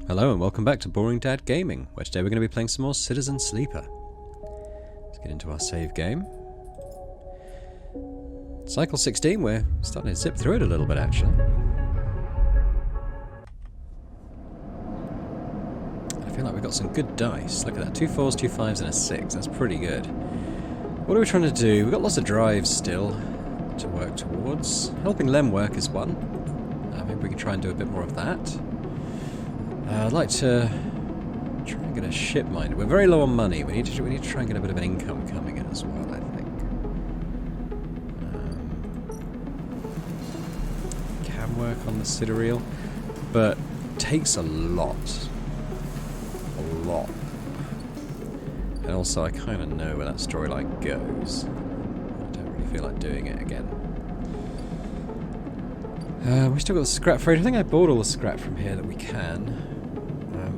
Hello and welcome back to Boring Dad Gaming, where today we're going to be playing some more Citizen Sleeper. Let's get into our save game. Cycle 16, we're starting to zip through it a little bit actually. I feel like we've got some good dice. Look at that, 2 4s, 2 5s and a 6, that's pretty good. What are we trying to do? We've got lots of drives still to work towards. Helping Lem work is one. Maybe we can try and do a bit more of that. I'd like to try and get a ship miner. We're very low on money. We need to try and get a bit of an income coming in as well, I think. Can work on the sidereal, but takes a lot. A lot. And also, I kind of know where that storyline goes. I don't really feel like doing it again. We still got the scrap freight. I think I bought all the scrap from here that we can.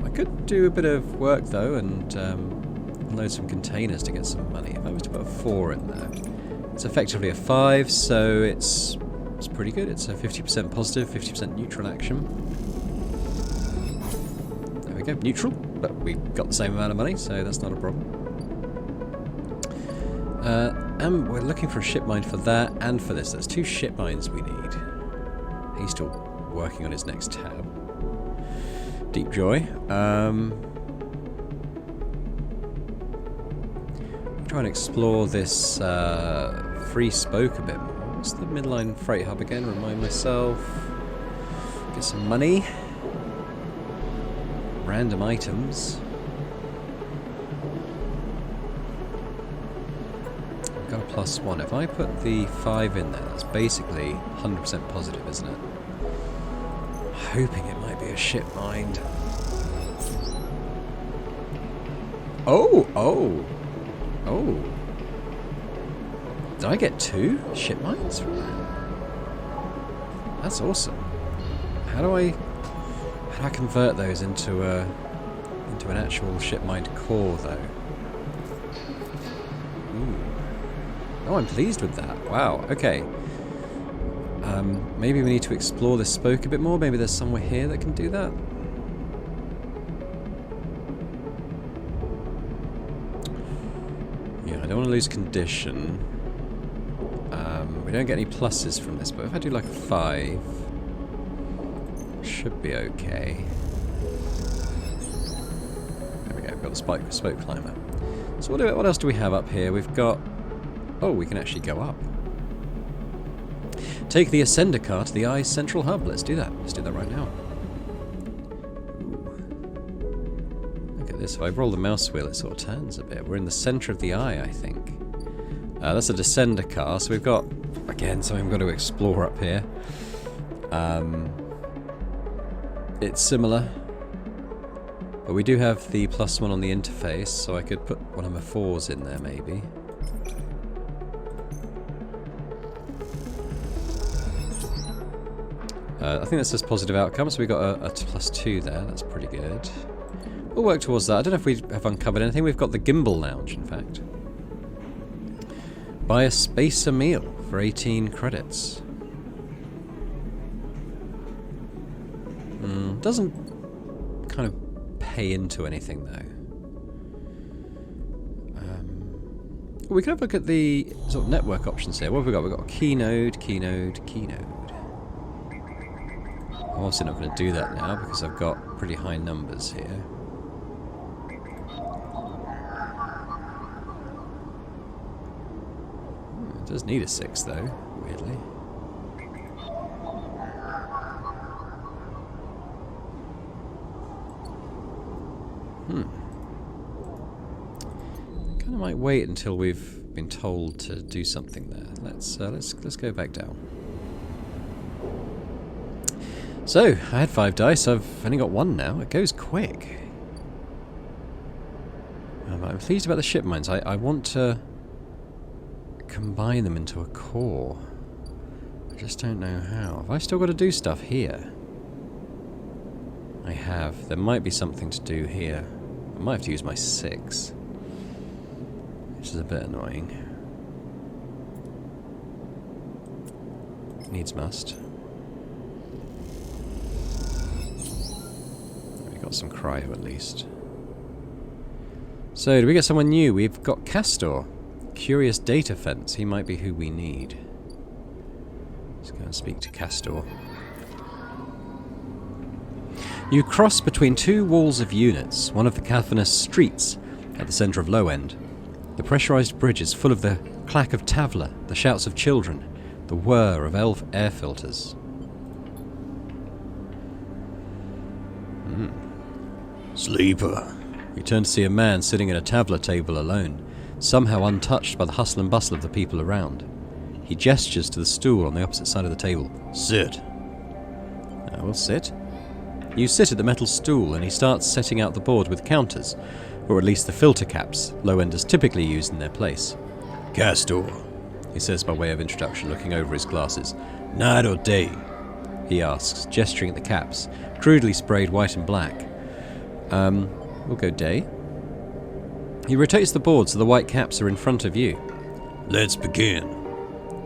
I could do a bit of work though and load some containers to get some money. If I was to put a 4 in there, it's effectively a 5, so it's pretty good. It's a 50% positive, 50% neutral action. There we go, neutral, but we got the same amount of money, so that's not a problem. And we're looking for a ship mine for that and for this. There's 2 ship mines we need. He's still working on his next tab. Deep joy. Try and explore this free spoke a bit more. What's the midline freight hub again? Remind myself. Get some money. Random items. I've got a +1. If I put the 5 in there, that's basically 100% positive, isn't it? Hoping it might be a ship mine. Oh! Did I get 2 ship mines from that? That's awesome. How do I convert those into an actual ship mined core though? Ooh. Oh, I'm pleased with that. Wow, okay. Maybe we need to explore this spoke a bit more. Maybe there's somewhere here that can do that. Yeah, I don't want to lose condition. We don't get any pluses from this, but if I do like a 5, should be okay. There we go, we've got the spoke climber. So what else do we have up here? We've got... Oh, we can actually go up. Take the Ascender car to the Eye's central hub. Let's do that. Let's do that right now. Ooh. Look at this. If I roll the mouse wheel, it sort of turns a bit. We're in the center of the Eye, I think. That's a Descender car, so we've got, again, something we've got to explore up here. It's similar, but we do have the +1 on the interface, so I could put one of my 4s in there, maybe. I think that says positive outcome, so we got a +2 there. That's pretty good. We'll work towards that. I don't know if we have uncovered anything. We've got the Gimbal Lounge, in fact. Buy a spacer meal for 18 credits. Doesn't kind of pay into anything, though. We can have a look at the sort of network options here. What have we got? We've got a keynode. I'm obviously not going to do that now because I've got pretty high numbers here. It does need a 6 though, weirdly. Kind of might wait until we've been told to do something there. Let's go back down. So, I had 5 dice, I've only got 1 now. It goes quick. I'm pleased about the ship mines. I want to combine them into a core. I just don't know how. Have I still got to do stuff here? I have. There might be something to do here. I might have to use my 6. Which is a bit annoying. Needs must. got some cryo at least. So, do we get someone new? We've got Castor. Curious data fence. He might be who we need. Let's go and speak to Castor. You cross between two walls of units, one of the cavernous streets at the centre of Low End. The pressurised bridge is full of the clack of Tavla, the shouts of children, the whir of elf air filters. Sleeper. You turn to see a man sitting at a Tavla table alone, somehow untouched by the hustle and bustle of the people around. He gestures to the stool on the opposite side of the table. Sit. I will sit. You sit at the metal stool and he starts setting out the board with counters, or at least the filter caps Low-Enders typically use in their place. Castor, he says by way of introduction, looking over his glasses. Night or day? He asks, gesturing at the caps, crudely sprayed white and black. We'll go day. He rotates the board so the white caps are in front of you. Let's begin.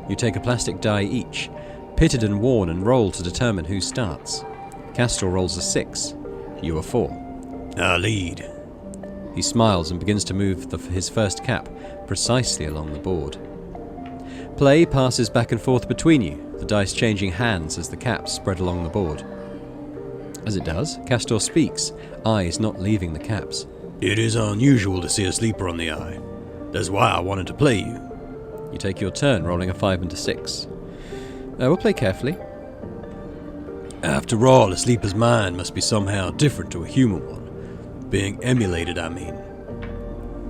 You take a plastic die each, pitted and worn, and roll to determine who starts. Castor rolls a 6. You a 4. I lead. He smiles and begins to move his first cap precisely along the board. Play passes back and forth between you, the dice changing hands as the caps spread along the board. As it does, Castor speaks, eyes not leaving the caps. It is unusual to see a sleeper on the eye. That's why I wanted to play you. You take your turn, rolling a 5 and a 6. We'll play carefully. After all, a sleeper's mind must be somehow different to a human one. Being emulated, I mean.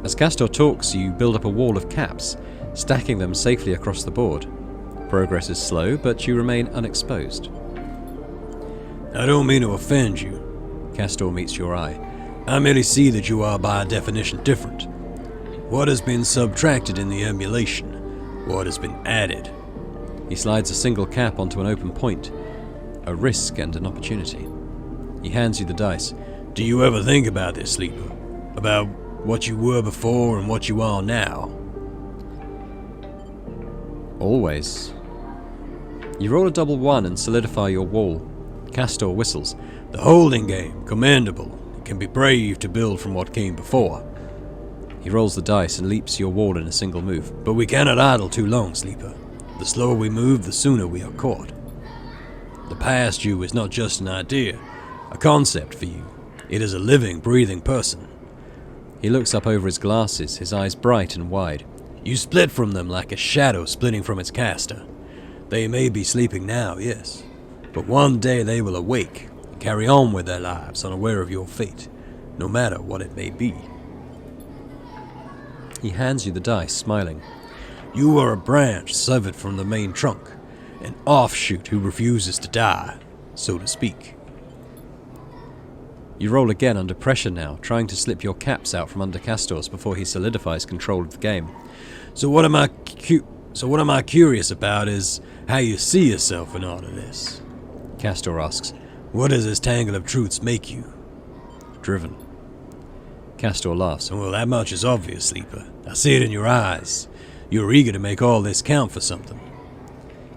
As Castor talks, you build up a wall of caps, stacking them safely across the board. Progress is slow, but you remain unexposed. I don't mean to offend you. Castor meets your eye. I merely see that you are by definition different. What has been subtracted in the emulation? What has been added? He slides a single cap onto an open point. A risk and an opportunity. He hands you the dice. Do you ever think about this, Sleeper? About what you were before and what you are now? Always. You roll a double 1 and solidify your wall. Castor whistles. The holding game, commendable. It can be brave to build from what came before. He rolls the dice and leaps your wall in a single move. But we cannot idle too long, Sleeper. The slower we move, the sooner we are caught. The past you is not just an idea, a concept for you. It is a living, breathing person. He looks up over his glasses, his eyes bright and wide. You split from them like a shadow splitting from its caster. They may be sleeping now, yes, but one day they will awake and carry on with their lives unaware of your fate, no matter what it may be. He hands you the dice, smiling. You are a branch severed from the main trunk, an offshoot who refuses to die, so to speak. You roll again under pressure now, trying to slip your caps out from under Castor's before he solidifies control of the game. So what am I curious about is how you see yourself in all of this. Castor asks. What does this tangle of truths make you? Driven. Castor laughs. Well, that much is obvious, Sleeper. I see it in your eyes. You're eager to make all this count for something.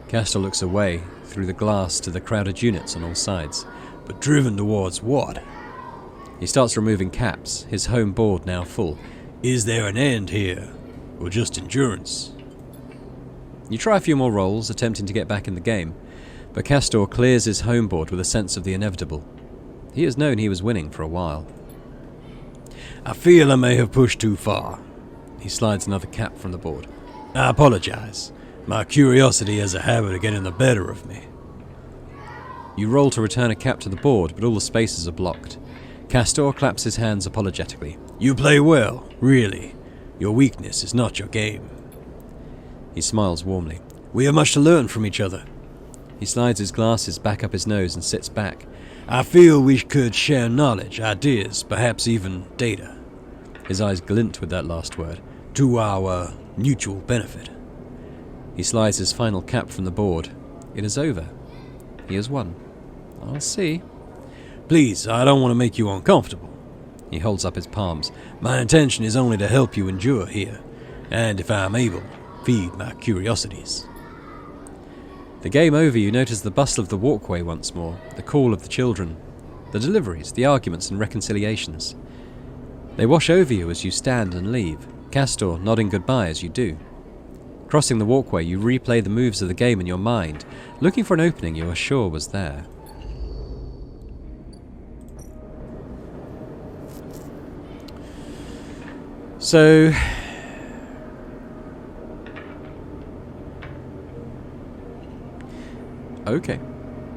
Castor looks away, through the glass to the crowded units on all sides. But driven towards what? He starts removing caps, his home board now full. Is there an end here? Or just endurance? You try a few more rolls, attempting to get back in the game, but Castor clears his home board with a sense of the inevitable. He has known he was winning for a while. I feel I may have pushed too far. He slides another cap from the board. I apologize. My curiosity has a habit of getting the better of me. You roll to return a cap to the board, but all the spaces are blocked. Castor claps his hands apologetically. You play well, really. Your weakness is not your game. He smiles warmly. We have much to learn from each other. He slides his glasses back up his nose and sits back. I feel we could share knowledge, ideas, perhaps even data. His eyes glint with that last word. To our mutual benefit. He slides his final cap from the board. It is over. He has won. I'll see. Please, I don't want to make you uncomfortable. He holds up his palms. My intention is only to help you endure here, and if I am able, feed my curiosities. The game over, you notice the bustle of the walkway once more, the call of the children. The deliveries, the arguments and reconciliations. They wash over you as you stand and leave, Castor nodding goodbye as you do. Crossing the walkway, you replay the moves of the game in your mind, looking for an opening you are sure was there. So... okay.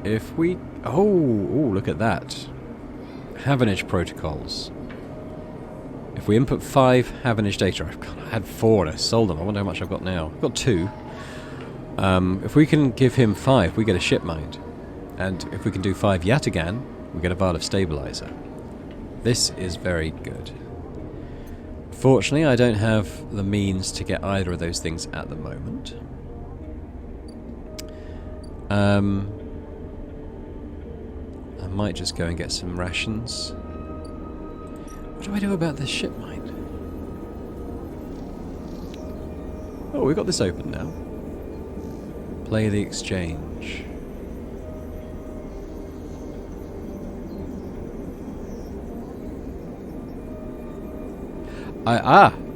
If we... Oh, look at that. Havenage protocols. If we input 5 Havenage data... I had 4 and I sold them. I wonder how much I've got now. I've got 2. If we can give him 5, we get a ship mind. And if we can do 5 Yataghan, we get a Vial of Stabilizer. This is very good. Fortunately, I don't have the means to get either of those things at the moment. I might just go and get some rations. What do I do about this ship mine? Oh, we've got this open now. Play the exchange.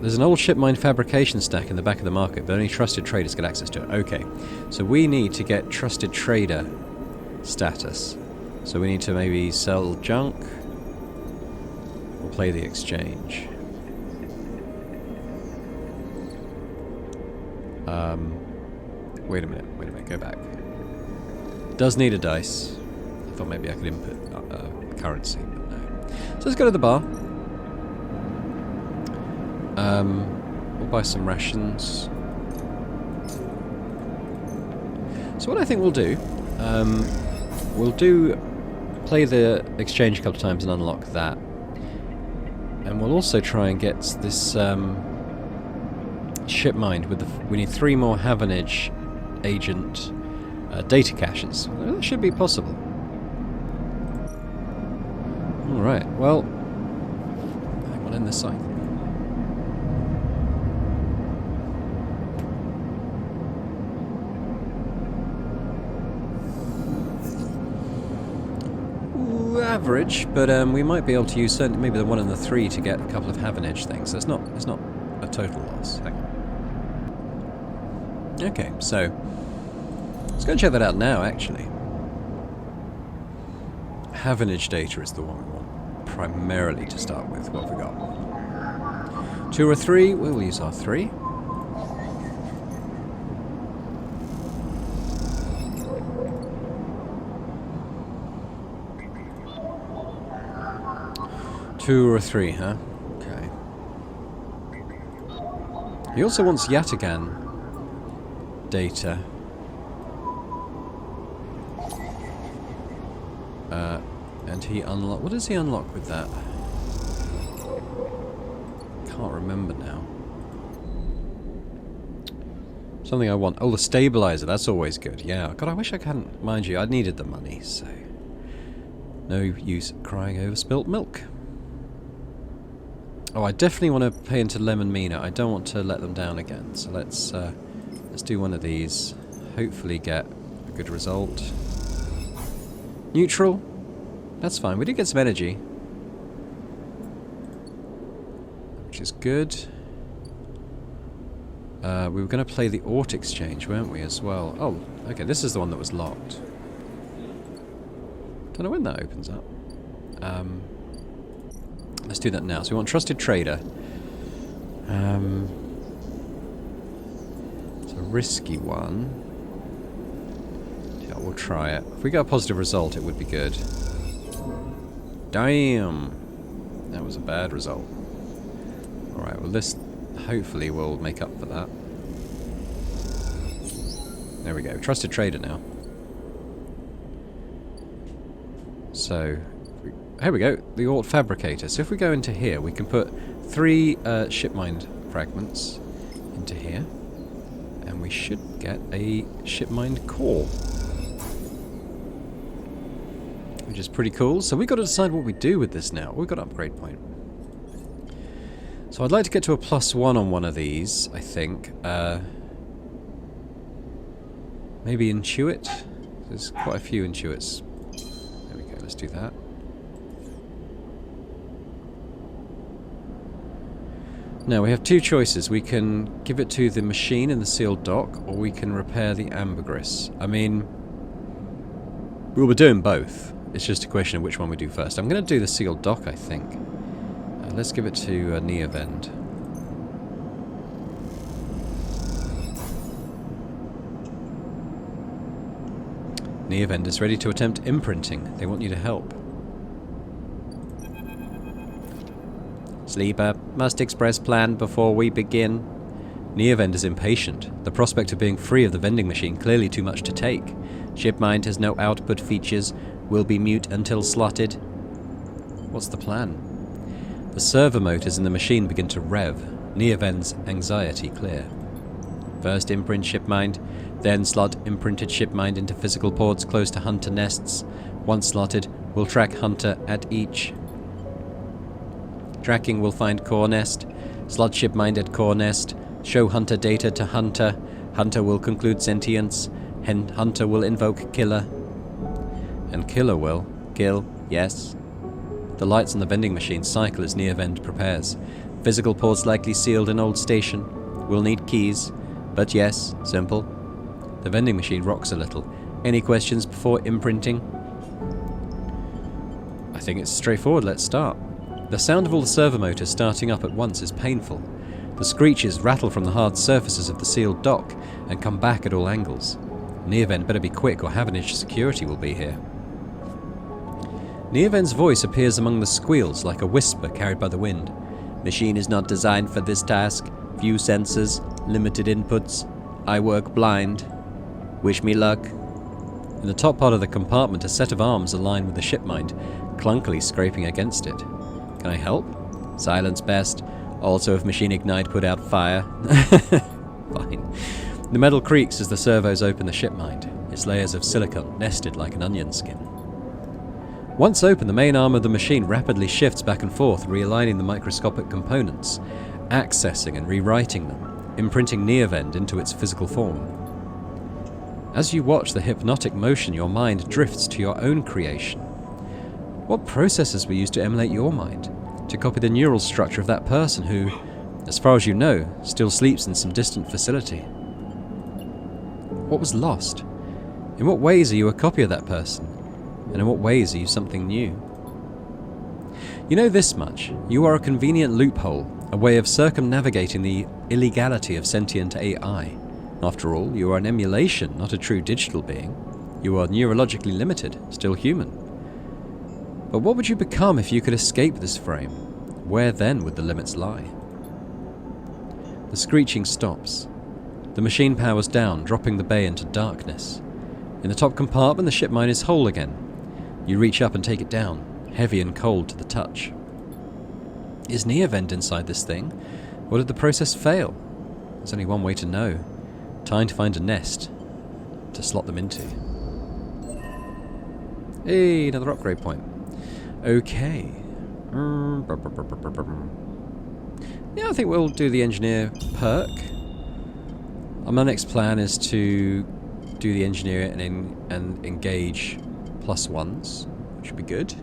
There's an old ship mine fabrication stack in the back of the market, but only trusted traders get access to it. Okay, so we need to get trusted trader status. So we need to maybe sell junk or play the exchange. Wait a minute, go back. Does need a dice. I thought maybe I could input currency, but no. So let's go to the bar. We'll buy some rations. So what I think we'll do, play the exchange a couple of times and unlock that. And we'll also try and get this ship mined with we need 3 more Havenage agent data caches. That should be possible. Alright, well, hang on in this cycle. Average, but we might be able to use maybe the 1 and the 3 to get a couple of Havenage things. So it's not a total loss. Hang on. Okay, so let's go and check that out now. Actually, Havenage data is the one we want primarily to start with. What have we got? 2 or 3? We'll use our 3. Two or 3, huh? Okay. He also wants Yataghan data. And he unlock. What does he unlock with that? Can't remember now. Something I want. Oh, the stabilizer. That's always good. Yeah. God, I wish I hadn't. Mind you, I needed the money, so no use crying over spilt milk. Oh, I definitely want to pay into Lemon Mina. I don't want to let them down again. So let's do one of these. Hopefully get a good result. Neutral. That's fine. We did get some energy, which is good. We were going to play the Ort exchange, weren't we, as well? Oh, okay. This is the one that was locked. Don't know when that opens up. Let's do that now. So we want Trusted Trader. It's a risky one. Yeah, we'll try it. If we get a positive result, it would be good. Damn! That was a bad result. Alright, well this hopefully will make up for that. There we go. Trusted Trader now. So... here we go, the Ort Fabricator. So if we go into here, we can put 3 ship mined fragments into here, and we should get a ship mined core, which is pretty cool. So we've got to decide what we do with this now. We've got an upgrade point. So I'd like to get to a +1 on one of these, I think. Maybe Intuit? There's quite a few Intuits. There we go, let's do that. Now, we have two choices. We can give it to the machine in the sealed dock, or we can repair the ambergris. I mean, we'll be doing both. It's just a question of which one we do first. I'm going to do the sealed dock, I think. Let's give it to Neovend. Neovend is ready to attempt imprinting. They want you to help. Sleeper, must express plan before we begin. Neovend is impatient. The prospect of being free of the vending machine clearly too much to take. Shipmind has no output features. Will be mute until slotted. What's the plan? The servo motors in the machine begin to rev. Neovend's anxiety clear. First imprint shipmind, then slot imprinted shipmind into physical ports close to hunter nests. Once slotted, we'll track hunter at each. Tracking will find core nest. Slot shipmind at core nest. Show hunter data to hunter. Hunter will conclude sentience. Hunter will invoke killer. And killer will kill, yes. The lights on the vending machine cycle as Neovend prepares. Physical ports likely sealed in old station. We'll need keys. But yes, simple. The vending machine rocks a little. Any questions before imprinting? I think it's straightforward. Let's start. The sound of all the servo motors starting up at once is painful. The screeches rattle from the hard surfaces of the sealed dock and come back at all angles. Neovend better be quick or Havenish security will be here. Neovend's voice appears among the squeals like a whisper carried by the wind. Machine is not designed for this task. Few sensors, limited inputs. I work blind. Wish me luck. In the top part of the compartment, a set of arms align with the shipmind, clunkily scraping against it. Can I help? Silence best. Also, if machine ignite, put out fire. Fine. The metal creaks as the servos open the shipmind, its layers of silicon nested like an onion skin. Once open, the main arm of the machine rapidly shifts back and forth, realigning the microscopic components, accessing and rewriting them, imprinting Neovend into its physical form. As you watch the hypnotic motion, your mind drifts to your own creation. What processes were used to emulate your mind? To copy the neural structure of that person who, as far as you know, still sleeps in some distant facility? What was lost? In what ways are you a copy of that person? And in what ways are you something new? You know this much. You are a convenient loophole, a way of circumnavigating the illegality of sentient AI. After all, you are an emulation, not a true digital being. You are neurologically limited, still human. But what would you become if you could escape this frame? Where then would the limits lie? The screeching stops. The machine powers down, dropping the bay into darkness. In the top compartment, the shipmind is whole again. You reach up and take it down, heavy and cold to the touch. Is Neovend inside this thing? Or did the process fail? There's only one way to know. Time to find a nest to slot them into. Hey, another upgrade point. Okay. Yeah, I think we'll do the engineer perk. My next plan is to do the engineer and engage +1s, which would be good.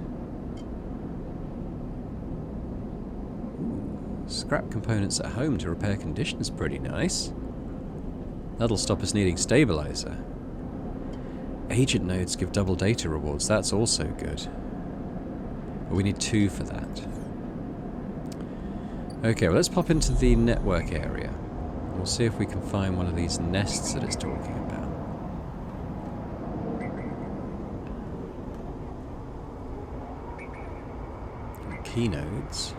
Scrap components at home to repair conditions, pretty nice. That'll stop us needing stabilizer. Agent nodes give double data rewards, that's also good. But we need 2 for that. Okay, well let's pop into the network area. We'll see if we can find one of these nests that it's talking about. Key nodes.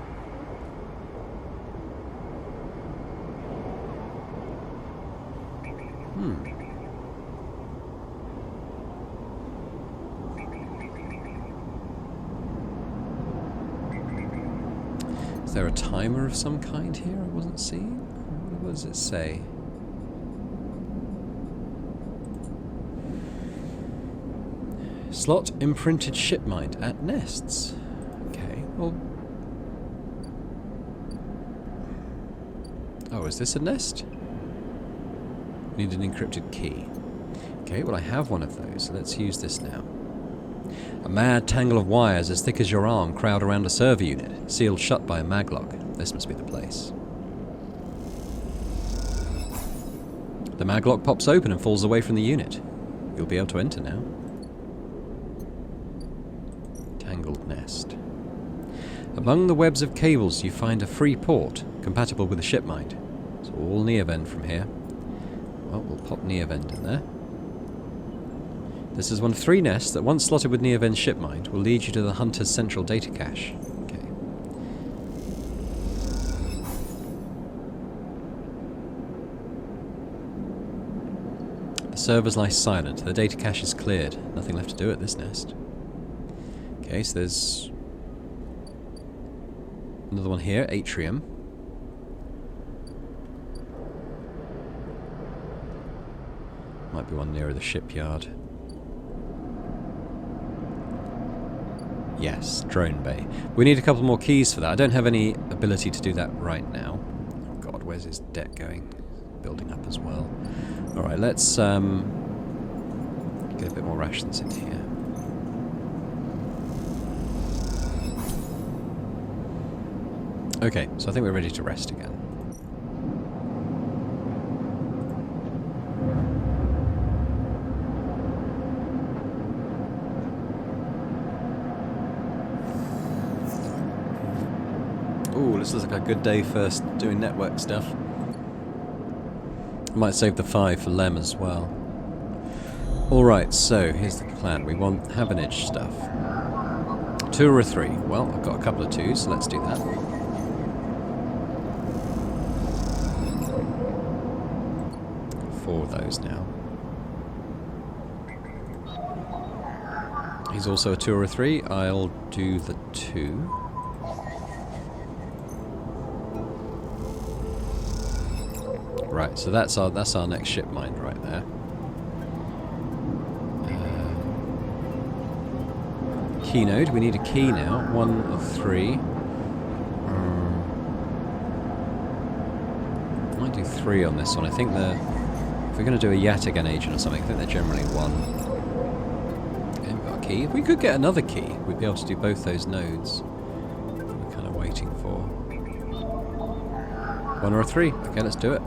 Is there a timer of some kind here I wasn't seeing? What does it say? Slot imprinted shipmind at nests. Okay, well... Oh, is this a nest? We need an encrypted key. Okay, well I have one of those, so let's use this now. A mad tangle of wires as thick as your arm crowd around a server unit, sealed shut by a maglock. This must be the place. The maglock pops open and falls away from the unit. You'll be able to enter now. Tangled nest. Among the webs of cables you find a free port, compatible with the ship mind. So all Neovend from here. Well, we'll pop Neovend in there. This is one of 3 nests that, once slotted with Neovend's ship mind, will lead you to the Hunter's central data cache. Okay. The servers lie silent. The data cache is cleared. Nothing left to do at this nest. Okay, so there's another one here, Atrium. Might be one nearer the shipyard. Yes, drone bay. We need a couple more keys for that. I don't have any ability to do that right now. Oh god, where's his deck going? Building up as well. Alright, let's get a bit more rations in here. Okay, so I think we're ready to rest again. Ooh, this looks like a good day for doing network stuff. I might save the 5 for Lem as well. Alright, so here's the plan. We want Havenage stuff. 2 or a 3? Well, I've got a couple of 2s, so let's do that. Four of those now. He's also a 2 or a 3. I'll do the 2. Right, so that's our next ship mind right there. Key node. We need a key now. 1 of 3. Might do 3 on this one. I think if we're going to do a Yatagan agent or something, I think they're generally 1. Okay, we've got a key. If we could get another key, we'd be able to do both those nodes. We're kind of waiting for 1 or a 3. Okay, let's do it.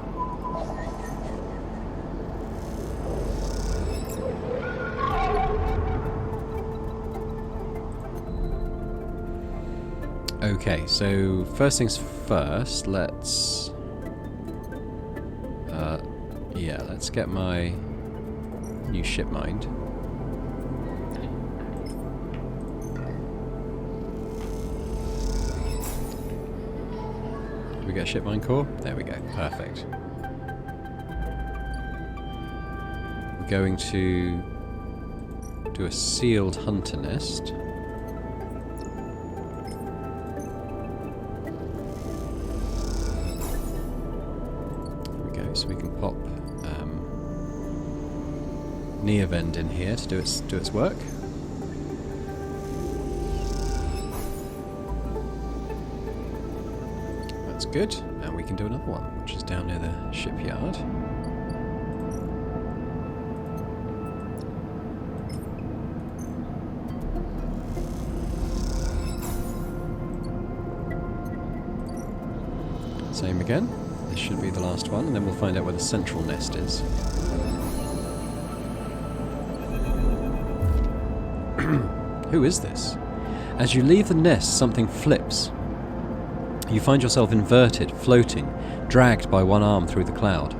Okay, so first things first, let's get my new ship mind. Did we get a ship mind core? There we go, perfect. We're going to do a sealed hunter nest. So we can pop Neovend in here to do its work. That's good, and we can do another one, which is down near the shipyard. Same again. This should be the last one, and then we'll find out where the central nest is. Who is this? As you leave the nest, something flips. You find yourself inverted, floating, dragged by one arm through the cloud.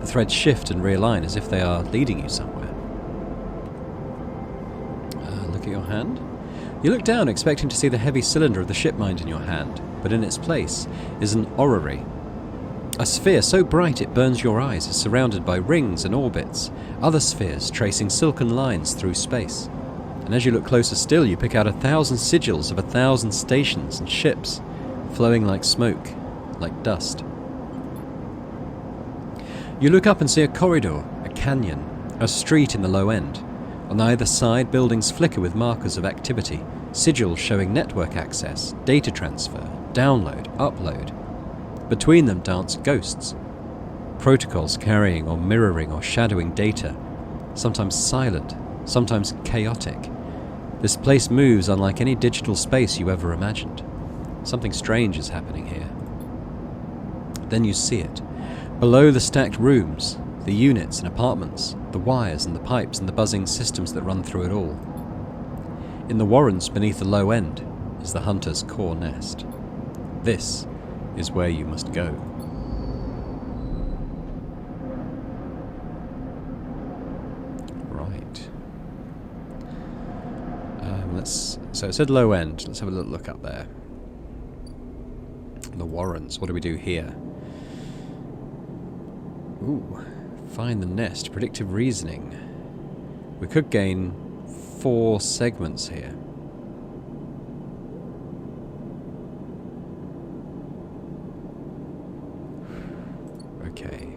The threads shift and realign as if they are leading you somewhere. Look at your hand. You look down, expecting to see the heavy cylinder of the ship mind in your hand, but in its place is an orrery. A sphere so bright it burns your eyes is surrounded by rings and orbits, other spheres tracing silken lines through space. And as you look closer still, you pick out 1,000 sigils of 1,000 stations and ships, flowing like smoke, like dust. You look up and see a corridor, a canyon, a street in the low end. On either side, buildings flicker with markers of activity, sigils showing network access, data transfer, download, upload. Between them dance ghosts, protocols carrying or mirroring or shadowing data, sometimes silent, sometimes chaotic. This place moves unlike any digital space you ever imagined. Something strange is happening here. Then you see it. Below the stacked rooms, The units and apartments, the wires and the pipes and the buzzing systems that run through it all. In the warrens beneath the low end is the hunter's core nest. This is where you must go. Right. So it said low end. Let's have a little look up there. The warrens. What do we do here? Ooh. Find the nest. Predictive reasoning. We could gain 4 segments here. Okay.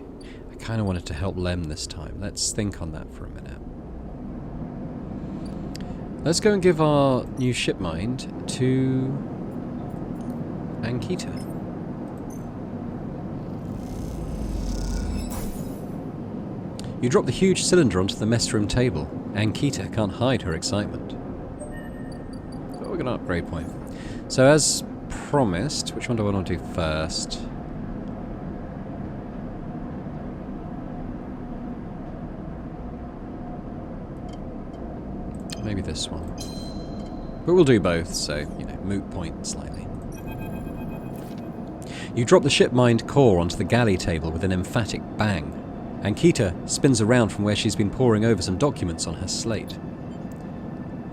I kind of wanted to help Lem this time. Let's think on that for a minute. Let's go and give our new ship mind to Ankita. You drop the huge cylinder onto the mess room table. Ankita can't hide her excitement. So we're going to upgrade point. So as promised, which one do I want to do first? Maybe this one. But we'll do both, so, you know, moot point slightly. You drop the ship mind core onto the galley table with an emphatic bang. Ankita spins around from where she's been poring over some documents on her slate.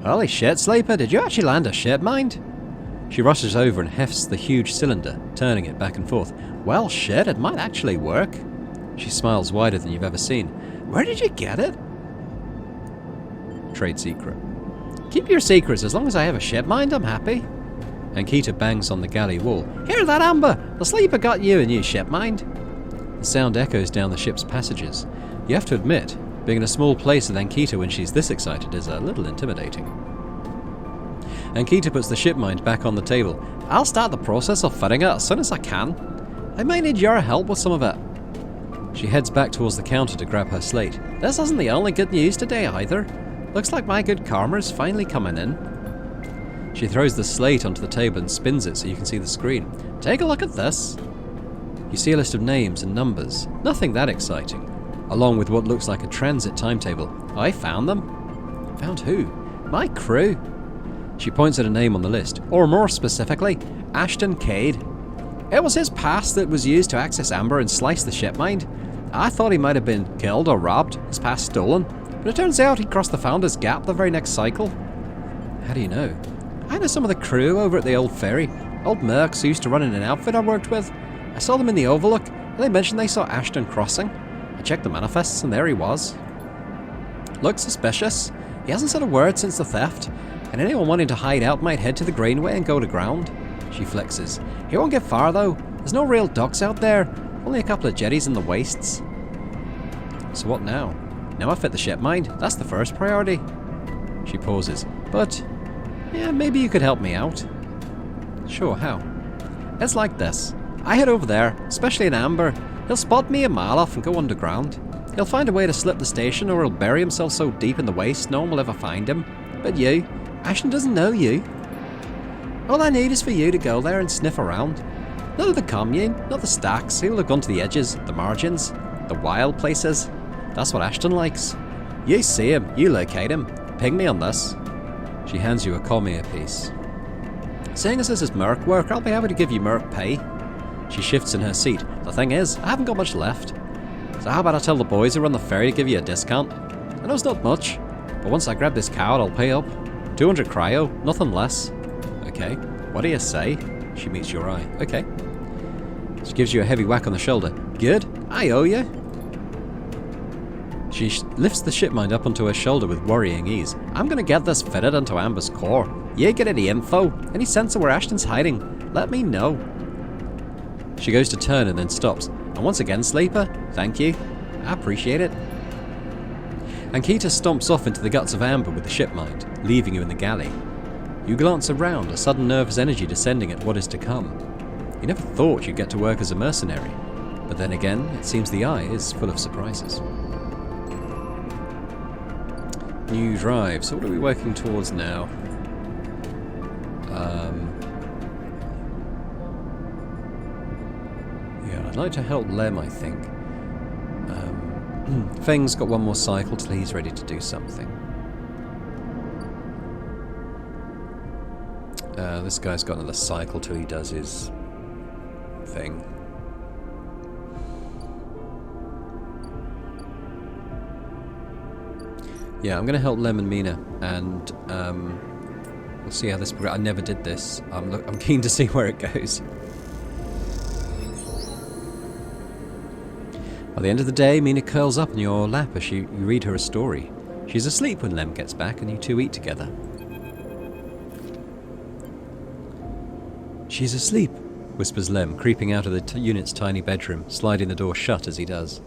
Holy shit, Sleeper, did you actually land a ship mind? She rushes over and hefts the huge cylinder, turning it back and forth. Well, shit, it might actually work. She smiles wider than you've ever seen. Where did you get it? Trade secret. Keep your secrets, as long as I have a ship mind, I'm happy. Ankita bangs on the galley wall. Hear that, Amber? The Sleeper got you a new ship mind. The sound echoes down the ship's passages. You have to admit, being in a small place with Ankita when she's this excited is a little intimidating. Ankita puts the ship mind back on the table. I'll start the process of fitting it as soon as I can. I might need your help with some of it. She heads back towards the counter to grab her slate. This isn't the only good news today either. Looks like my good karma's finally coming in. She throws the slate onto the table and spins it so you can see the screen. Take a look at this. You see a list of names and numbers, nothing that exciting, along with what looks like a transit timetable. I found them. Found who? My crew. She points at a name on the list, or more specifically, Ashton Cade. It was his pass that was used to access Amber and slice the ship mind. I thought he might have been killed or robbed, his pass stolen, but it turns out he crossed the Founder's Gap the very next cycle. How do you know? I know some of the crew over at the old ferry, old mercs who used to run in an outfit I worked with. I saw them in the Overlook, and they mentioned they saw Ashton crossing. I checked the manifests, and there he was. Looks suspicious. He hasn't said a word since the theft, and anyone wanting to hide out might head to the Greenway and go to ground. She flexes. He won't get far, though. There's no real docks out there, only a couple of jetties in the wastes. So what now? Now I fit the ship mind. That's the first priority. She pauses. But, yeah, maybe you could help me out. Sure, how? It's like this. I head over there, especially in Amber. He'll spot me a mile off and go underground. He'll find a way to slip the station, or he'll bury himself so deep in the waste no one will ever find him. But you, Ashton doesn't know you. All I need is for you to go there and sniff around. None of the commune, not the stacks. He'll have gone to the edges, the margins, the wild places. That's what Ashton likes. You see him, you locate him. Ping me on this. She hands you a commie piece. Seeing as this is merc work, I'll be happy to give you merc pay. She shifts in her seat. The thing is, I haven't got much left. So how about I tell the boys who run the ferry to give you a discount? I know it's not much, but once I grab this coward, I'll pay up. 200 cryo, nothing less. Okay, what do you say? She meets your eye. Okay. She gives you a heavy whack on the shoulder. Good, I owe you. She lifts the ship mind up onto her shoulder with worrying ease. I'm gonna get this fitted onto Amber's core. You get any info, any sense of where Ashton's hiding, let me know. She goes to turn and then stops. And once again, Sleeper, thank you. I appreciate it. Ankita stomps off into the guts of Amber with the ship mind, leaving you in the galley. You glance around, a sudden nervous energy descending at what is to come. You never thought you'd get to work as a mercenary, but then again, it seems the eye is full of surprises. New drive, so what are we working towards now? Yeah, I'd like to help Lem, I think. Feng's got one more cycle till he's ready to do something. This guy's got another cycle till he does his thing. Yeah, I'm going to help Lem and Mina, and we'll see how this progresses. I never did this. I'm keen to see where it goes. By the end of the day, Mina curls up in your lap as you read her a story. She's asleep when Lem gets back, and you two eat together. She's asleep, whispers Lem, creeping out of the unit's tiny bedroom, sliding the door shut as he does.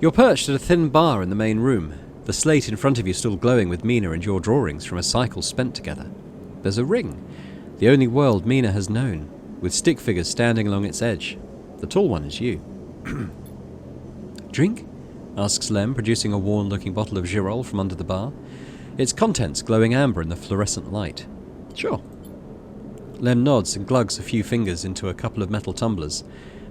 You're perched at a thin bar in the main room, the slate in front of you still glowing with Mina and your drawings from a cycle spent together. There's a ring, the only world Mina has known, with stick figures standing along its edge. The tall one is you. Drink? Asks Lem, producing a worn-looking bottle of Girol from under the bar, its contents glowing amber in the fluorescent light. Sure. Lem nods and glugs a few fingers into a couple of metal tumblers,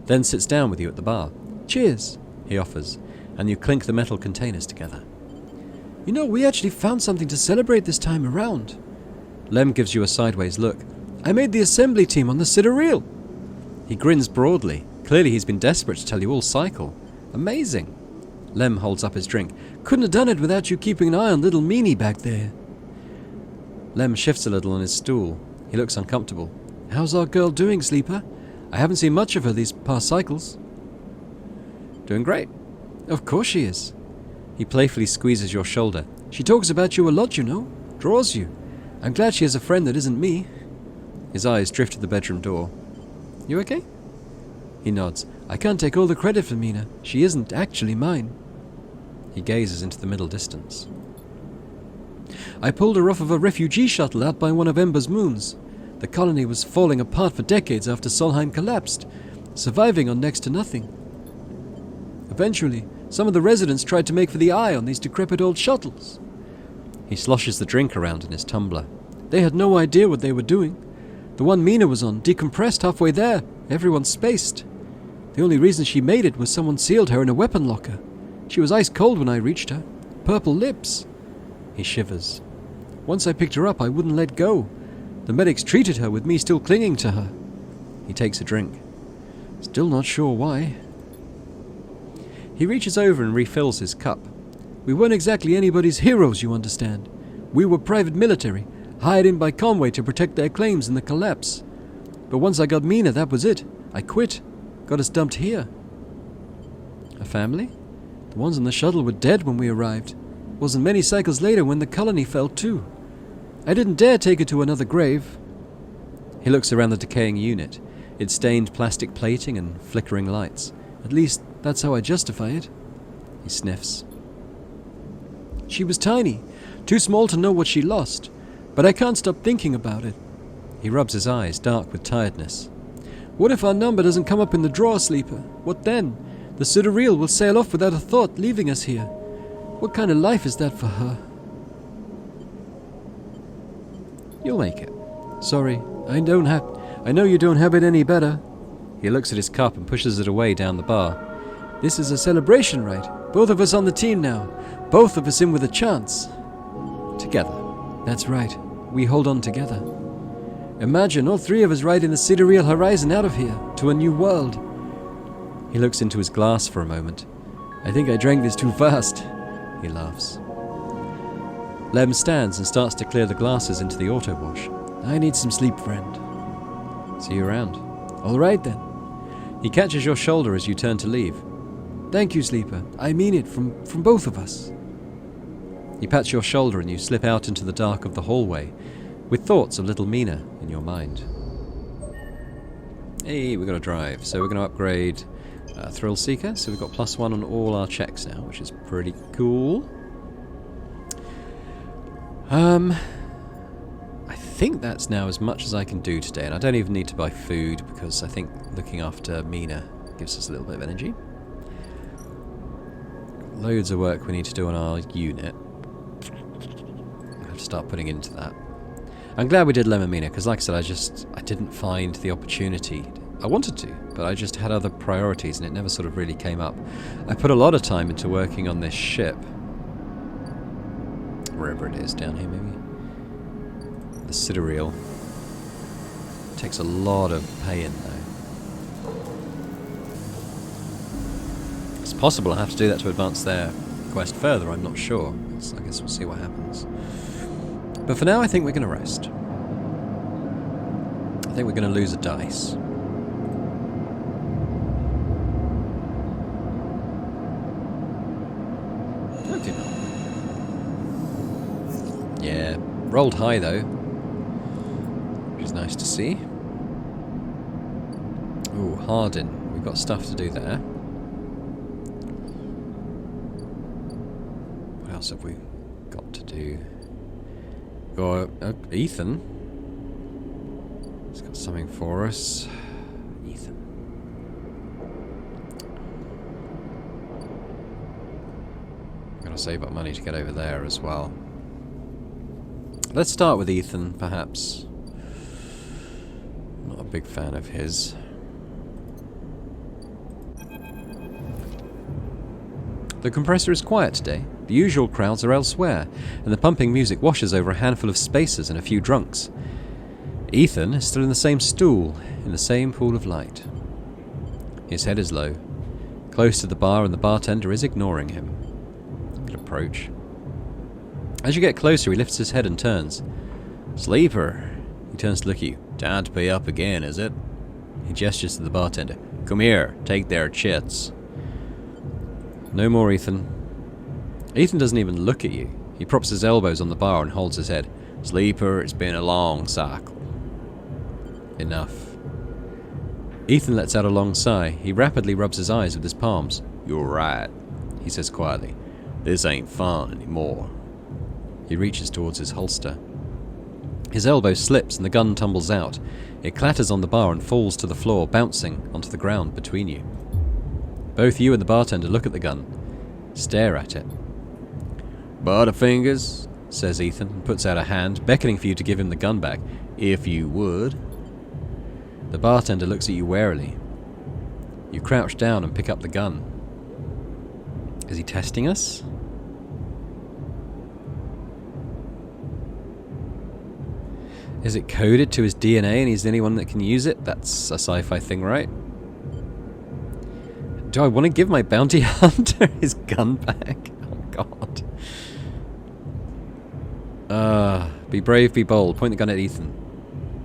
then sits down with you at the bar. Cheers, he offers, and you clink the metal containers together. You know, we actually found something to celebrate this time around. Lem gives you a sideways look. I made the assembly team on the Sidereal. He grins broadly. Clearly he's been desperate to tell you all cycle. Amazing. Lem holds up his drink. Couldn't have done it without you keeping an eye on little Meanie back there. Lem shifts a little on his stool. He looks uncomfortable. How's our girl doing, Sleeper? I haven't seen much of her these past cycles. Doing great. Of course she is. He playfully squeezes your shoulder. She talks about you a lot, you know. Draws you. I'm glad she has a friend that isn't me. His eyes drift to the bedroom door. You okay? He nods. I can't take all the credit for Mina. She isn't actually mine. He gazes into the middle distance. I pulled her off of a refugee shuttle out by one of Ember's moons. The colony was falling apart for decades after Solheim collapsed, surviving on next to nothing. Eventually, some of the residents tried to make for the Eye on these decrepit old shuttles. He sloshes the drink around in his tumbler. They had no idea what they were doing. The one Mina was on decompressed halfway there. Everyone spaced. The only reason she made it was someone sealed her in a weapon locker. She was ice cold when I reached her. Purple lips. He shivers. Once I picked her up, I wouldn't let go. The medics treated her with me still clinging to her. He takes a drink. Still not sure why. He reaches over and refills his cup. We weren't exactly anybody's heroes, you understand. We were private military, hired in by Conway to protect their claims in the collapse. But once I got Mina, that was it. I quit. Got us dumped here. A family? The ones on the shuttle were dead when we arrived. Wasn't many cycles later when the colony fell too. I didn't dare take her to another grave. He looks around the decaying unit, its stained plastic plating and flickering lights. At least, that's how I justify it. He sniffs. She was tiny, too small to know what she lost, but I can't stop thinking about it. He rubs his eyes, dark with tiredness. What if our number doesn't come up in the draw, Sleeper? What then? The Sidereal will sail off without a thought, leaving us here. What kind of life is that for her? You'll make it. Sorry, I know you don't have it any better. He looks at his cup and pushes it away down the bar. This is a celebration, right? Both of us on the team now. Both of us in with a chance. Together. That's right. We hold on together. Imagine all three of us riding the Sidereal horizon out of here, to a new world. He looks into his glass for a moment. I think I drank this too fast. He laughs. Lem stands and starts to clear the glasses into the auto wash. I need some sleep, friend. See you around. All right, then. He catches your shoulder as you turn to leave. Thank you, Sleeper. I mean it, from both of us. He pats your shoulder and you slip out into the dark of the hallway, with thoughts of little Mina in your mind. Hey, we've got to drive, so we're going to upgrade Thrill Seeker, so we've got +1 on all our checks now, which is pretty cool. I think that's now as much as I can do today, and I don't even need to buy food, because I think looking after Mina gives us a little bit of energy. Loads of work we need to do on our unit. I have to start putting into that. I'm glad we did Lemon Mina, because like I said, I didn't find the opportunity. I wanted to, but I just had other priorities and it never sort of really came up. I put a lot of time into working on this ship. Wherever it is, down here maybe. The sidereal. Takes a lot of pay in though. It's possible I have to do that to advance their quest further, I'm not sure. I guess we'll see what happens. But for now I think we're going to rest. I think we're going to lose a dice. Hopefully not. Yeah, rolled high though, which is nice to see. Ooh, Harden. We've got stuff to do there. What else have we got to do? Got Ethan. He's got something for us. Ethan. Gotta save up money to get over there as well. Let's start with Ethan, perhaps. Not a big fan of his. The compressor is quiet today. The usual crowds are elsewhere, and the pumping music washes over a handful of spacers and a few drunks. Ethan is still in the same stool, in the same pool of light. His head is low, close to the bar, and the bartender is ignoring him. Good approach. As you get closer, he lifts his head and turns. Sleeper. He turns to look at you. Time to pay up again, is it? He gestures to the bartender. Come here, take their chits. No more, Ethan. Ethan doesn't even look at you. He props his elbows on the bar and holds his head. Sleeper, it's been a long cycle. Enough. Ethan lets out a long sigh. He rapidly rubs his eyes with his palms. You're right, he says quietly. This ain't fun anymore. He reaches towards his holster. His elbow slips and the gun tumbles out. It clatters on the bar and falls to the floor, bouncing onto the ground between you. Both you and the bartender look at the gun, stare at it. Butterfingers, says Ethan, and puts out a hand, beckoning for you to give him the gun back, if you would. The bartender looks at you warily. You crouch down and pick up the gun. Is he testing us? Is it coded to his DNA and he's the only one that can use it? That's a sci-fi thing, right? Do I want to give my bounty hunter his gun back? Oh god. Be brave, be bold. Point the gun at Ethan.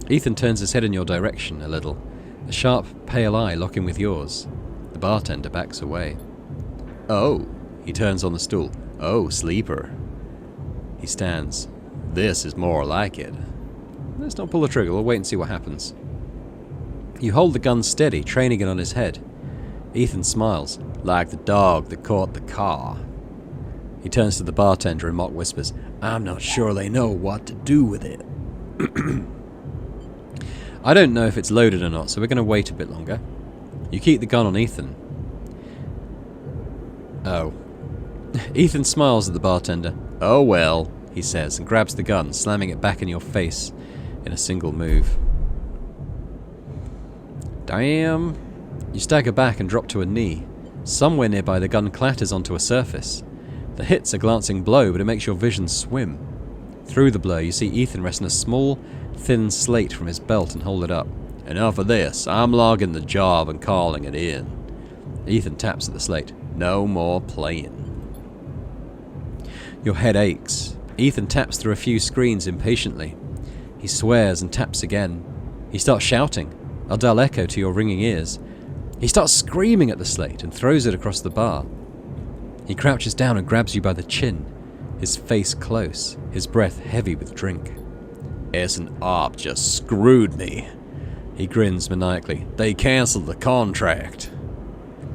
Ethan turns his head in your direction a little. A sharp, pale eye locking with yours. The bartender backs away. Oh, he turns on the stool. Oh, sleeper. He stands. This is more like it. Let's not pull the trigger. We'll wait and see what happens. You hold the gun steady, training it on his head. Ethan smiles, like the dog that caught the car. He turns to the bartender and mock whispers, I'm not sure they know what to do with it. I don't know if it's loaded or not, so we're going to wait a bit longer. You keep the gun on Ethan. Oh. Ethan smiles at the bartender. Oh well, he says, and grabs the gun, slamming it back in your face in a single move. Damn. You stagger back and drop to a knee. Somewhere nearby the gun clatters onto a surface. The hit's a glancing blow, but it makes your vision swim. Through the blur, you see Ethan resting a small, thin slate from his belt and hold it up. Enough of this. I'm logging the job and calling it in. Ethan taps at the slate. No more playing. Your head aches. Ethan taps through a few screens impatiently. He swears and taps again. He starts shouting, a dull echo to your ringing ears. He starts screaming at the slate and throws it across the bar. He crouches down and grabs you by the chin, his face close, his breath heavy with drink. S&OP just screwed me. He grins maniacally. They cancelled the contract.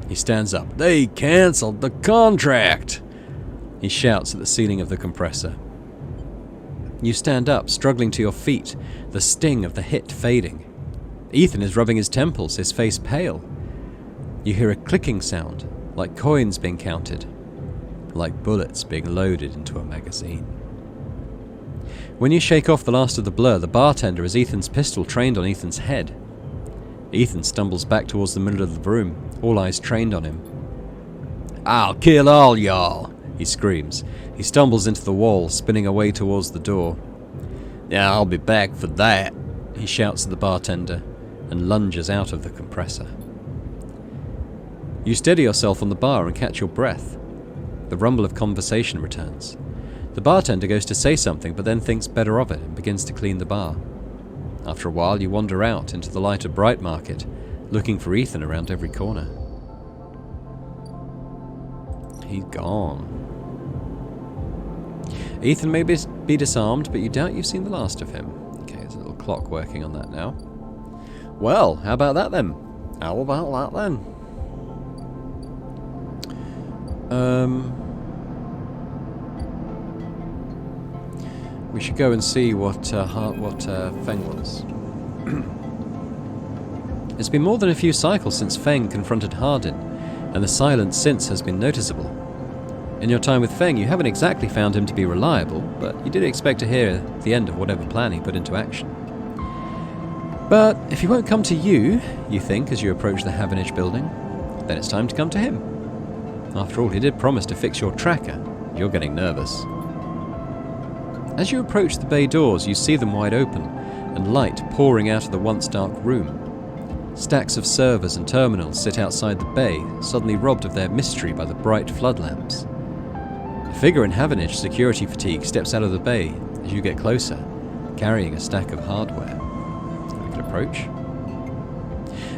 He stands up. They cancelled the contract. He shouts at the ceiling of the compressor. You stand up, struggling to your feet, the sting of the hit fading. Ethan is rubbing his temples, his face pale. You hear a clicking sound, like coins being counted, like bullets being loaded into a magazine. When you shake off the last of the blur, the bartender has Ethan's pistol trained on Ethan's head. Ethan stumbles back towards the middle of the room, all eyes trained on him. "I'll kill all y'all!" he screams. He stumbles into the wall, spinning away towards the door. "Now I'll be back for that," he shouts at the bartender, and lunges out of the compressor. You steady yourself on the bar and catch your breath. The rumble of conversation returns. The bartender goes to say something, but then thinks better of it and begins to clean the bar. After a while, you wander out into the light of Bright Market, looking for Ethan around every corner. He's gone. Ethan may be disarmed, but you doubt you've seen the last of him. Okay, there's a little clock working on that now. Well, how about that then? How about that then? We should go and see what Feng wants. It's been more than a few cycles since Feng confronted Hardin, and the silence since has been noticeable. In your time with Feng, you haven't exactly found him to be reliable, but you did expect to hear the end of whatever plan he put into action. But if he won't come to you, you think, as you approach the Havenage building, then it's time to come to him. After all, he did promise to fix your tracker. You're getting nervous. As you approach the bay doors, you see them wide open, and light pouring out of the once dark room. Stacks of servers and terminals sit outside the bay, suddenly robbed of their mystery by the bright flood lamps. A figure in Havenage security fatigue steps out of the bay as you get closer, carrying a stack of hardware. We can approach.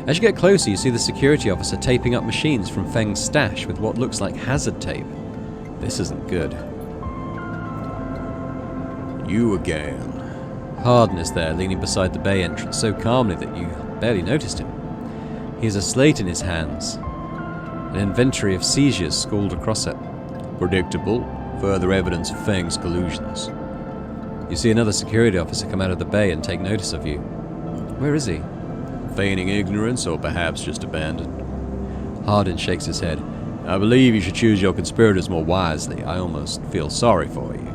As you get closer, you see the security officer taping up machines from Feng's stash with what looks like hazard tape. This isn't good. You again. Hardin is there, leaning beside the bay entrance so calmly that you barely noticed him. He has a slate in his hands. An inventory of seizures scrawled across it. Predictable. Further evidence of Feng's collusions. You see another security officer come out of the bay and take notice of you. Where is he? Feigning ignorance, or perhaps just abandoned. Hardin shakes his head. I believe you should choose your conspirators more wisely. I almost feel sorry for you.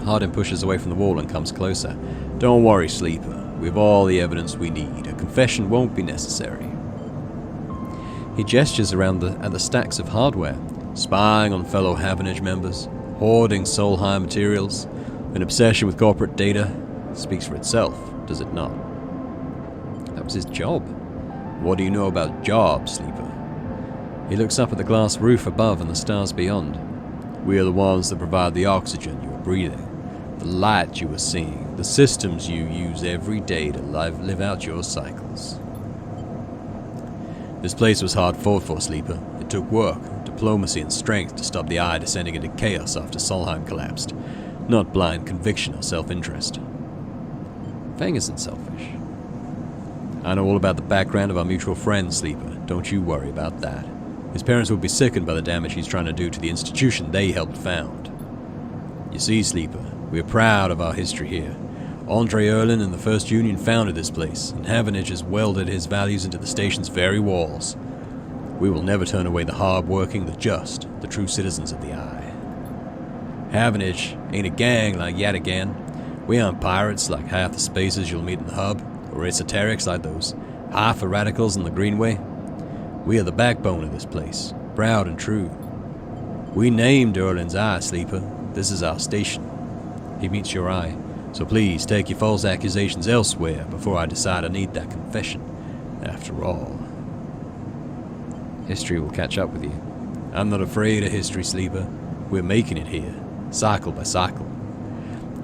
Hardin pushes away from the wall and comes closer. Don't worry, Sleeper. We have all the evidence we need. A confession won't be necessary. He gestures around at the stacks of hardware. Spying on fellow Havenage members, hoarding Solheim materials, an obsession with corporate data. Speaks for itself, does it not? That was his job. What do you know about jobs, Sleeper? He looks up at the glass roof above and the stars beyond. We are the ones that provide the oxygen you are breathing, the light you are seeing, the systems you use every day to live out your cycles. This place was hard fought for, Sleeper. It took work, diplomacy and strength to stop the Eye descending into chaos after Solheim collapsed, not blind conviction or self-interest. Feng isn't selfish. I know all about the background of our mutual friend, Sleeper. Don't you worry about that. His parents will be sickened by the damage he's trying to do to the institution they helped found. You see, Sleeper, we are proud of our history here. Andre Erlin and the First Union founded this place, and Havenage has welded his values into the station's very walls. We will never turn away the hard-working, the just, the true citizens of the Eye. Havenage ain't a gang like Yataghan. We aren't pirates like half the spaces you'll meet in the hub, or esoterics like those half-radicals in the Greenway. We are the backbone of this place, proud and true. We named Erlin's Eye, Sleeper. This is our station. He meets your eye, so please take your false accusations elsewhere before I decide I need that confession. After all, history will catch up with you. I'm not afraid of history, Sleeper. We're making it here, cycle by cycle.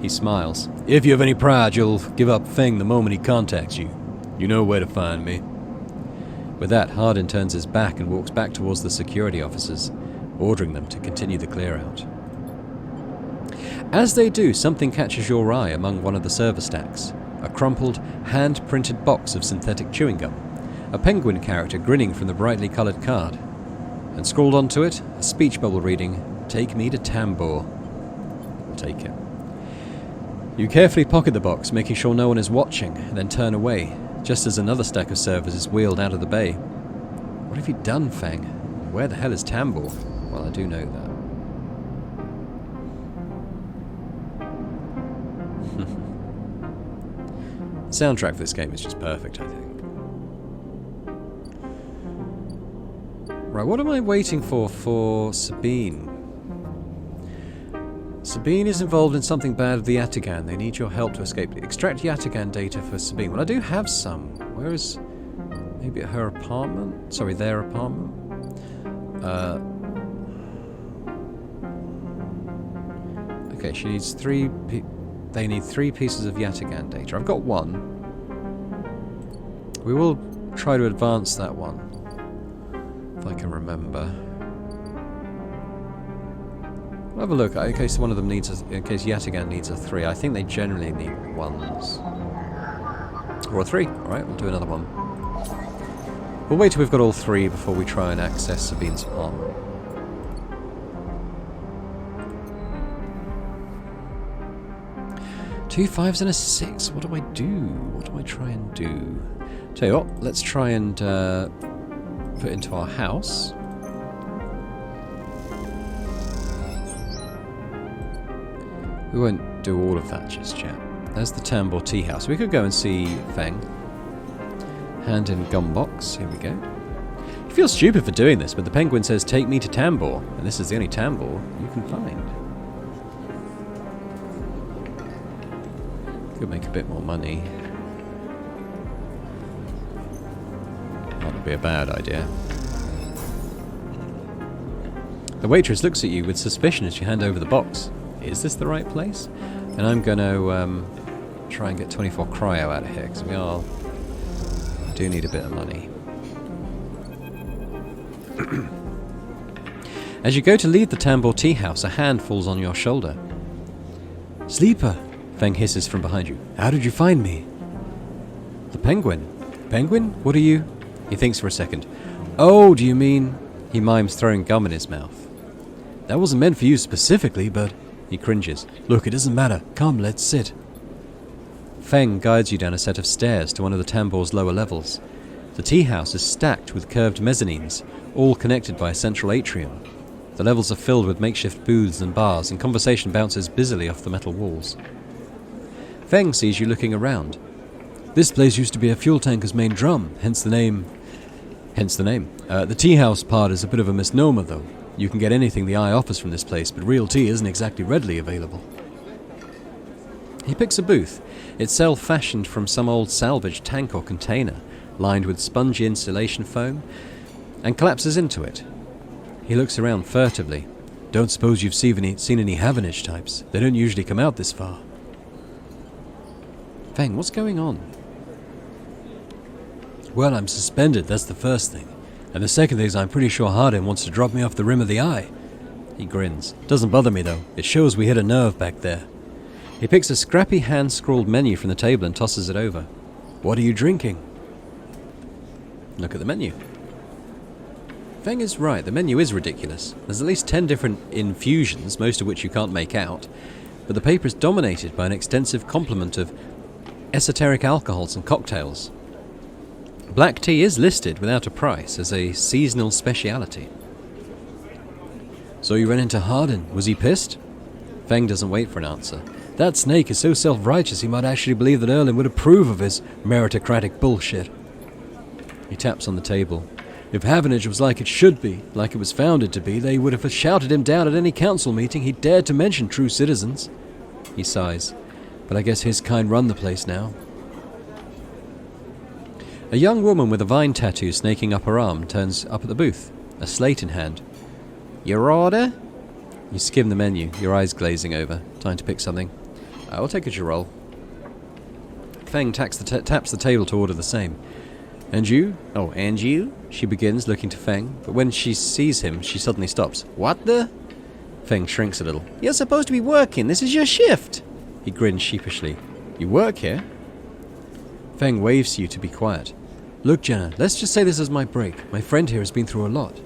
He smiles. If you have any pride, you'll give up Feng the moment he contacts you. You know where to find me. With that, Hardin turns his back and walks back towards the security officers, ordering them to continue the clear-out. As they do, something catches your eye among one of the server stacks. A crumpled, hand-printed box of synthetic chewing gum. A penguin character grinning from the brightly coloured card. And scrawled onto it, a speech bubble reading, "Take me to Tambor." We'll take it. You carefully pocket the box, making sure no one is watching, and then turn away, just as another stack of servers is wheeled out of the bay. What have you done, Feng? Where the hell is Tambor? Well, I do know that. The soundtrack for this game is just perfect, I think. Right, what am I waiting for Sabine? Sabine is involved in something bad with the Yatagan. They need your help to escape. Extract Yatagan data for Sabine. Well, I do have some. Where is... Maybe at her apartment? Sorry, their apartment? Okay, she needs they need 3 pieces of Yatagan data. I've got 1. We will try to advance that one. If I can remember. We'll have a look. In case one of them needs in case Yatagan needs a 3. I think they generally need 1s. Or a 3. Alright, we'll do another one. We'll wait till we've got all 3 before we try and access Sabine's apartment. Two 5s and a 6. What do I do? What do I try and do? Tell you what, let's try and put it into our house. We won't do all of that just yet. There's the Tambor tea house. We could go and see Feng. Hand in gum box. Here we go. You feel stupid for doing this, but the penguin says, "Take me to Tambor," and this is the only Tambor you can find. Could make a bit more money. That would be a bad idea. The waitress looks at you with suspicion as you hand over the box. Is this the right place? And I'm going to try and get 24 cryo out of here, because we do need a bit of money. As you go to leave the Tambor tea house, a hand falls on your shoulder. "Sleeper!" Feng hisses from behind you. "How did you find me?" "The penguin." "Penguin? What are you?" He thinks for a second. "Oh, do you mean..." He mimes throwing gum in his mouth. "That wasn't meant for you specifically, but..." He cringes. "Look, it doesn't matter. Come, let's sit." Feng guides you down a set of stairs to one of the Tambor's lower levels. The tea house is stacked with curved mezzanines, all connected by a central atrium. The levels are filled with makeshift booths and bars, and conversation bounces busily off the metal walls. Feng sees you looking around. "This place used to be a fuel tanker's main drum, hence the name. The tea house part is a bit of a misnomer, though. You can get anything the eye offers from this place, but real tea isn't exactly readily available." He picks a booth, itself fashioned from some old salvage tank or container, lined with spongy insulation foam, and collapses into it. He looks around furtively. "Don't suppose you've seen any Havanage types. They don't usually come out this far." Feng, what's going on? "Well, I'm suspended, that's the first thing. And the second thing is I'm pretty sure Hardin wants to drop me off the rim of the eye." He grins. "Doesn't bother me, though. It shows we hit a nerve back there." He picks a scrappy hand-scrawled menu from the table and tosses it over. "What are you drinking?" Look at the menu. Feng is right, the menu is ridiculous. There's at least 10 different infusions, most of which you can't make out, but the paper is dominated by an extensive complement of esoteric alcohols and cocktails. Black tea is listed without a price as a seasonal speciality. "So you ran into Hardin. Was he pissed?" Feng doesn't wait for an answer. "That snake is so self-righteous he might actually believe that Erlin would approve of his meritocratic bullshit." He taps on the table. "If Havanage was like it should be, like it was founded to be, they would have shouted him down at any council meeting he dared to mention true citizens." He sighs. "But I guess his kind run the place now." A young woman with a vine tattoo snaking up her arm turns up at the booth, a slate in hand. "Your order?" You skim the menu, your eyes glazing over. Time to pick something. I will take a roll. Feng taps the table to order the same. "And you?" "Oh, and you?" She begins, looking to Feng, but when she sees him, she suddenly stops. "What the?" Feng shrinks a little. "You're supposed to be working. This is your shift." He grins sheepishly. "You work here?" Feng waves to you to be quiet. "Look, Jenna, let's just say this is my break. My friend here has been through a lot."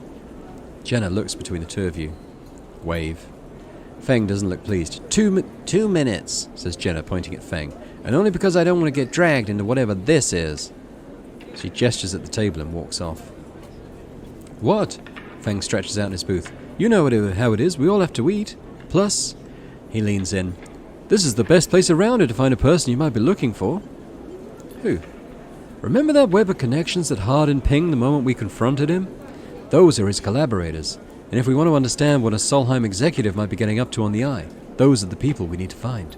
Jenna looks between the two of you. Wave. Feng doesn't look pleased. 2 minutes, says Jenna, pointing at Feng. "And only because I don't want to get dragged into whatever this is." She gestures at the table and walks off. "What?" Feng stretches out in his booth. "You know how it is. We all have to eat. Plus," he leans in, "this is the best place around here to find a person you might be looking for." "Who?" "Remember that web of connections that Hardin pinged the moment we confronted him? Those are his collaborators, and if we want to understand what a Solheim executive might be getting up to on the Eye, those are the people we need to find.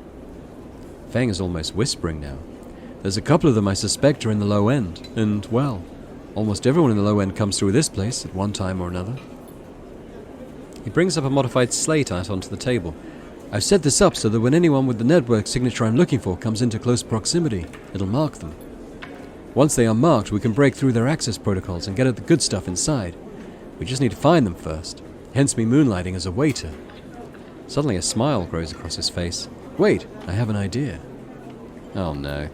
Feng is almost whispering now. There's a couple of them I suspect are in the low end, and, well, almost everyone in the low end comes through this place at one time or another. He brings up a modified slate art onto the table. I've set this up so that when anyone with the network signature I'm looking for comes into close proximity, it'll mark them. Once they are marked, we can break through their access protocols and get at the good stuff inside. We just need to find them first, hence me moonlighting as a waiter. Suddenly a smile grows across his face. Wait, I have an idea. Oh no.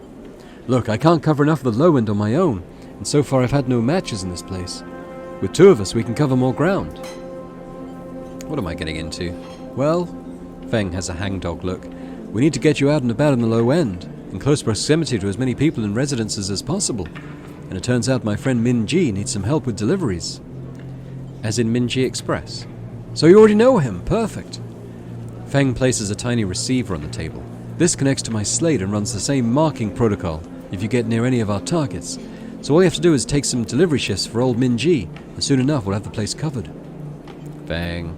Look, I can't cover enough of the low end on my own, and so far I've had no matches in this place. With two of us, we can cover more ground. What am I getting into? Well, Feng has a hangdog look. We need to get you out and about in the low end, in close proximity to as many people and residences as possible. And it turns out my friend Min Ji needs some help with deliveries. As in Min Ji Express. So you already know him, perfect. Feng places a tiny receiver on the table. This connects to my slate and runs the same marking protocol if you get near any of our targets. So all you have to do is take some delivery shifts for old Min Ji, and soon enough we'll have the place covered. Feng.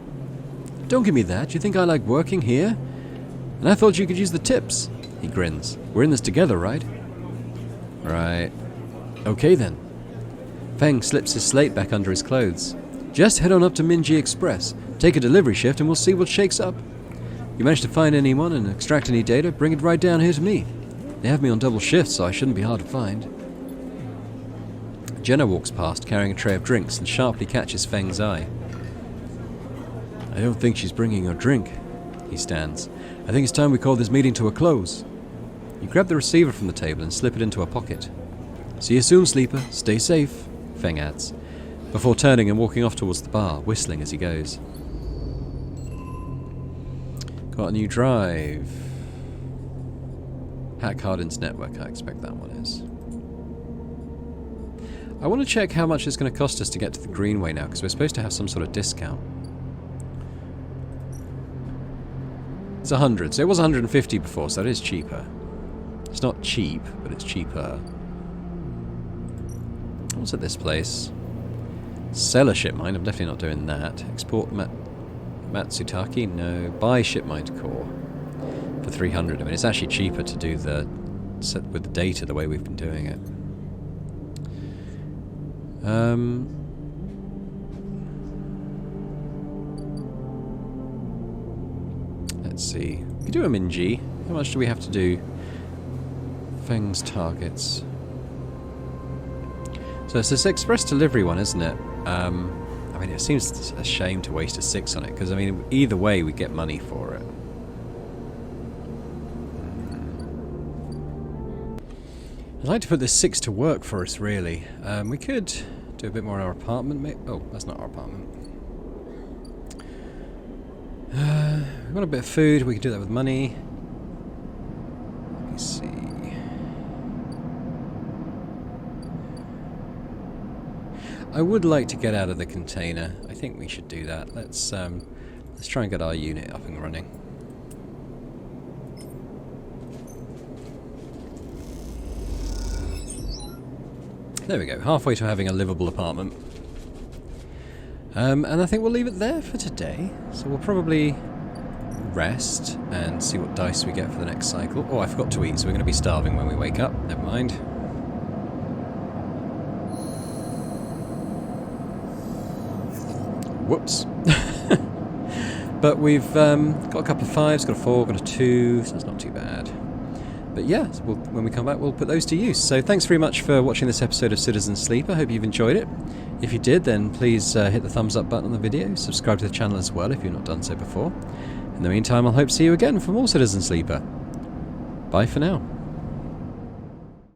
Don't give me that, you think I like working here? And I thought you could use the tips. He grins. We're in this together, right? Right. Okay then. Feng slips his slate back under his clothes. Just head on up to Min Ji Express, take a delivery shift, and we'll see what shakes up. You manage to find anyone and extract any data, bring it right down here to me. They have me on double shifts, so I shouldn't be hard to find. Jenna walks past, carrying a tray of drinks, and sharply catches Feng's eye. I don't think she's bringing her drink. He stands. I think it's time we call this meeting to a close. You grab the receiver from the table and slip it into a pocket. See you soon, Sleeper. Stay safe, Feng adds, before turning and walking off towards the bar, whistling as he goes. Got a new drive. Hack Hardin's network, I expect that one is. I want to check how much it's going to cost us to get to the Greenway now, because we're supposed to have some sort of discount. It's 100, so it was 150 before, so that is cheaper. It's not cheap, but it's cheaper. What's at this place? Sell a ship mine, I'm definitely not doing that. Export Matsutake? No. Buy shipmine core for 300. I mean, it's actually cheaper to do the set with the data the way we've been doing it. Let's see. We do a Min Ji. How much do we have to do? Feng's targets. So it's this express delivery one, isn't it? I mean, it seems a shame to waste a 6 on it, because, I mean, either way we get money for it. I'd like to put this 6 to work for us, really. We could do a bit more in our apartment. Oh, that's not our apartment. We want a bit of food. We can do that with money. Let me see. I would like to get out of the container. I think we should do that. Let's try and get our unit up and running. There we go. Halfway to having a livable apartment. And I think we'll leave it there for today. So we'll probably rest and see what dice we get for the next cycle. Oh, I forgot to eat, so we're going to be starving when we wake up. Never mind. Whoops. But we've got a couple of 5s, got a 4, got a 2, so that's not too bad. But yeah, when we come back we'll put those to use. So thanks very much for watching this episode of Citizen Sleep. I hope you've enjoyed it. If you did, then please hit the thumbs up button on the video. Subscribe to the channel as well if you've not done so before. In the meantime, I'll hope to see you again for more Citizen Sleeper. Bye for now.